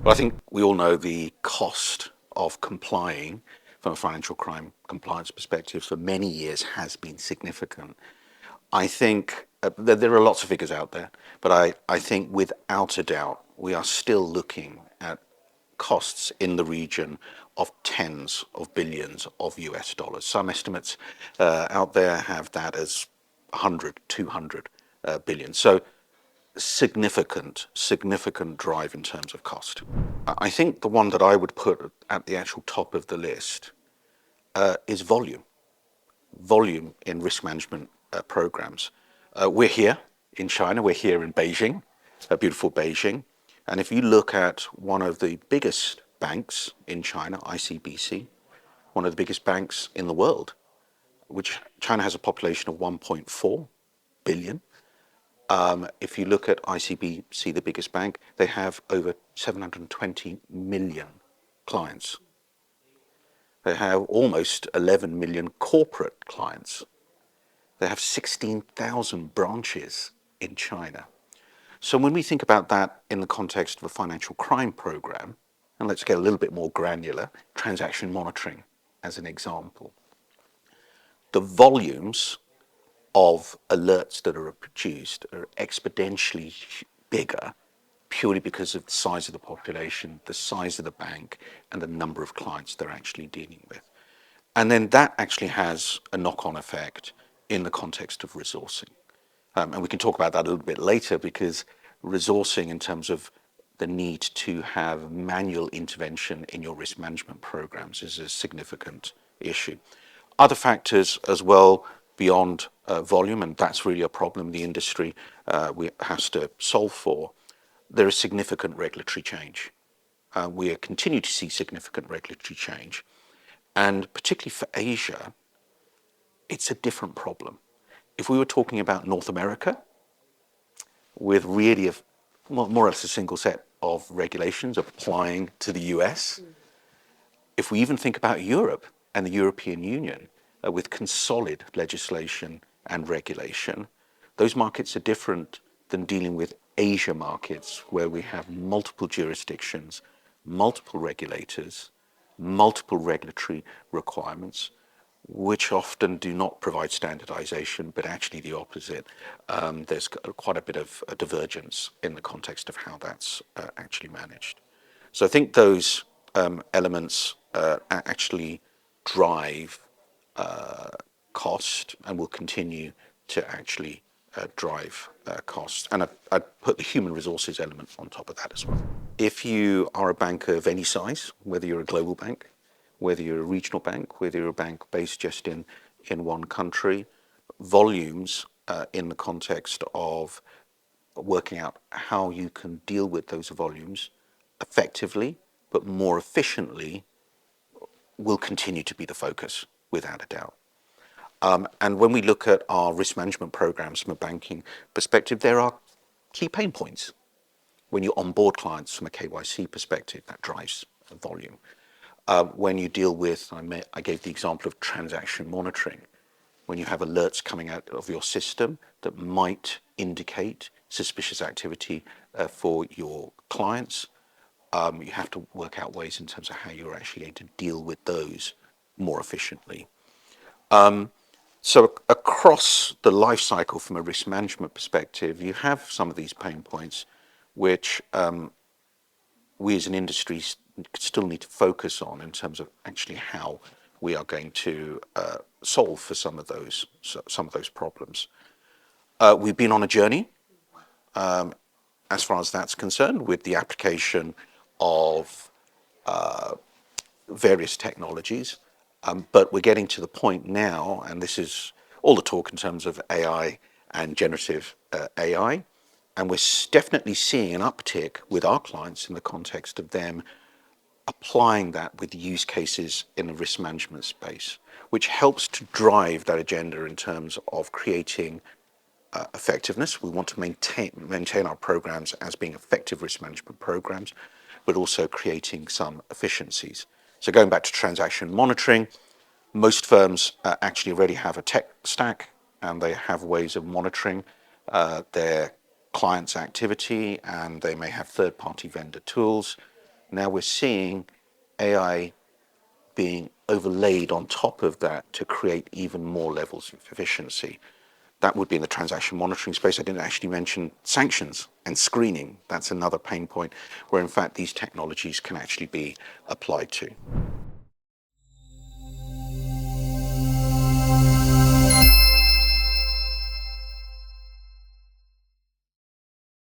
Well, I think we all know the cost of complying from a financial crime compliance perspective for many years has been significant. I think there are lots of figures out there, but I think without a doubt we are still looking at costs in the region of tens of billions of US dollars. Some estimates out there have that as 100, 200 billion. So significant drive in terms of cost. I think the one that I would put at the actual top of the list is volume. Volume in risk management programs. We're here in China, we're here in Beijing, beautiful Beijing. And if you look at one of the biggest banks in China, ICBC, one of the biggest banks in the world, which China has a population of 1.4 billion. If you look at ICBC, the biggest bank, they have over 720 million clients. They have almost 11 million corporate clients. They have 16,000 branches in China. So when we think about that in the context of a financial crime program, and let's get a little bit more granular, transaction monitoring as an example, the volumes of alerts that are produced are exponentially bigger purely because of the size of the population, the size of the bank, and the number of clients they're actually dealing with. And then that actually has a knock-on effect in the context of resourcing. And we can talk about that a little bit later, because resourcing in terms of the need to have manual intervention in your risk management programs is a significant issue. Other factors as well beyond volume, and that's really a problem the industry has to solve for. There is significant regulatory change. We continue to see significant regulatory change. And particularly for Asia, it's a different problem. If we were talking about North America, with really more or less a single set of regulations applying to the US, if we even think about Europe and the European Union with consolid legislation and regulation, those markets are different than dealing with Asia markets, where we have multiple jurisdictions, multiple regulators, multiple regulatory requirements, which often do not provide standardization, but actually the opposite. There's quite a bit of a divergence in the context of how that's actually managed. So I think those elements actually drive cost and will continue to actually drive costs. And I'd put the human resources element on top of that as well. If you are a bank of any size, whether you're a global bank, whether you're a regional bank, whether you're a bank based just in one country, volumes in the context of working out how you can deal with those volumes effectively, but more efficiently, will continue to be the focus, without a doubt. And when we look at our risk management programs from a banking perspective, there are key pain points. When you onboard clients from a KYC perspective, that drives volume. When you deal with, I gave the example of transaction monitoring, when you have alerts coming out of your system that might indicate suspicious activity for your clients, you have to work out ways in terms of how you're actually going to deal with those more efficiently. So across the life cycle from a risk management perspective, you have some of these pain points which we as an industry still need to focus on in terms of actually how we are going to solve for some of those problems. We've been on a journey as far as that's concerned, with the application of various technologies, but we're getting to the point now, and this is all the talk in terms of AI and generative AI, and we're definitely seeing an uptick with our clients in the context of them applying that with use cases in the risk management space, which helps to drive that agenda in terms of creating effectiveness. We want to maintain our programs as being effective risk management programs, but also creating some efficiencies. So going back to transaction monitoring, most firms actually already have a tech stack, and they have ways of monitoring their clients' activity, and they may have third-party vendor tools. Now we're seeing AI being overlaid on top of that to create even more levels of efficiency. That would be in the transaction monitoring space. I didn't actually mention sanctions and screening. That's another pain point where, in fact, these technologies can actually be applied to.